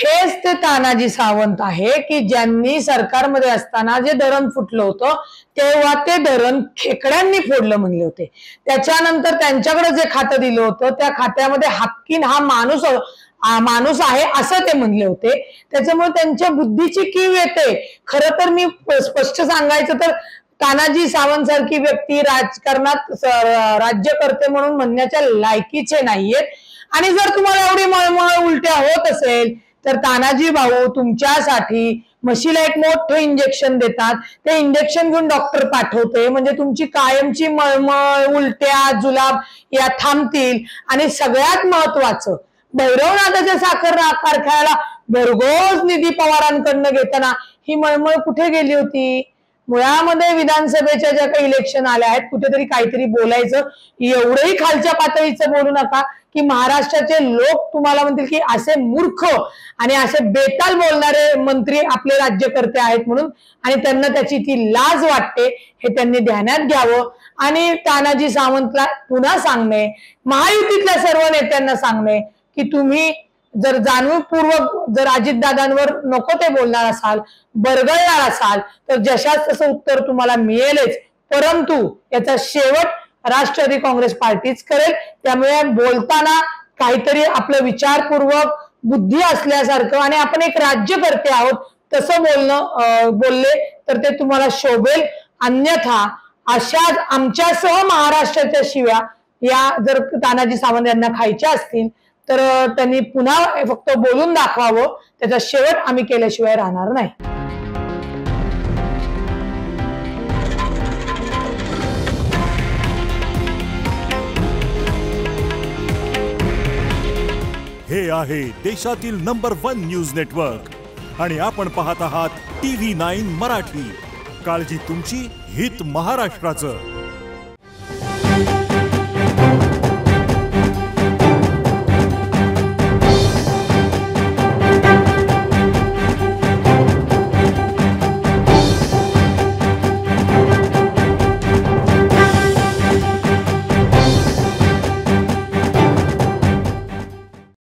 हेच ते तानाजी सावंत आहे की ज्यांनी सरकारमध्ये असताना जे धरण फुटलं होतं तेव्हा ते धरण खेकड्यांनी फोडलं म्हणले होते। त्याच्यानंतर त्यांच्याकडे जे खातं दिलं होतं त्या खात्यामध्ये हापकीन हा माणूस आहे असं ते म्हणले होते। त्याच्यामुळे त्यांच्या बुद्धीची कीव येते। खरं तर मी स्पष्ट सांगायचं तर तानाजी सावंत सारखी व्यक्ती राजकारणात राज्यकर्ते म्हणून म्हणण्याच्या लायकीचे नाहीयेत। आणि जर तुम्हाला एवढी मळमळ उलट्या होत असेल तर तानाजी भाऊ तुमच्यासाठी म्हशीला एक मोठं इंजेक्शन देतात। ते इंजेक्शन घेऊन डॉक्टर पाठवते म्हणजे तुमची कायमची मळमळ उलट्या जुलाब या थांबतील। आणि सगळ्यात महत्वाचं भैरवनाथाच्या साखर कारखान्याला भरघोस निधी पवारांकडनं घेताना ही मळमळ कुठे गेली होती? मुळामध्ये विधानसभेच्या ज्या काही इलेक्शन आल्या आहेत कुठेतरी काहीतरी बोलायचं। एवढंही खालच्या पातळीचं बोलू नका की महाराष्ट्राचे लोक तुम्हाला म्हणतील की असे मूर्ख आणि असे बेताल बोलणारे मंत्री आपले राज्यकर्ते आहेत म्हणून, आणि त्यांना त्याची ती लाज वाटते हे त्यांनी ध्यानात घ्यावं। आणि तानाजी सावंतला पुन्हा सांगणे, महायुतीतल्या सर्व नेत्यांना सांगणे की तुम्ही जर जाणीवपूर्वक जर अजितदादांवर नको ते बोलणार असाल, बरगळणार असाल तर जशाच तसं उत्तर तुम्हाला मिळेलच, परंतु याचा शेवट राष्ट्रवादी काँग्रेस पार्टीच करेल। त्यामुळे बोलताना काहीतरी आपलं विचारपूर्वक बुद्धी असल्यासारखं आणि आपण एक राज्यकर्ते आहोत तसं बोलले तर ते तुम्हाला शोभेल। अन्यथा अशाच आमच्यासह महाराष्ट्राच्या शिव्या या जर तानाजी सावंत यांना खायच्या असतील तर त्यांनी पुन्हा फक्त बोलून दाखवावं। त्याचा शेवट आम्ही केल्याशिवाय राहणार नाही। हे आहे देशातील नंबर 1 न्यूज नेटवर्क आणि आपण पाहत आहात TV9 मराठी। काळजी तुमची, हित महाराष्ट्राचं।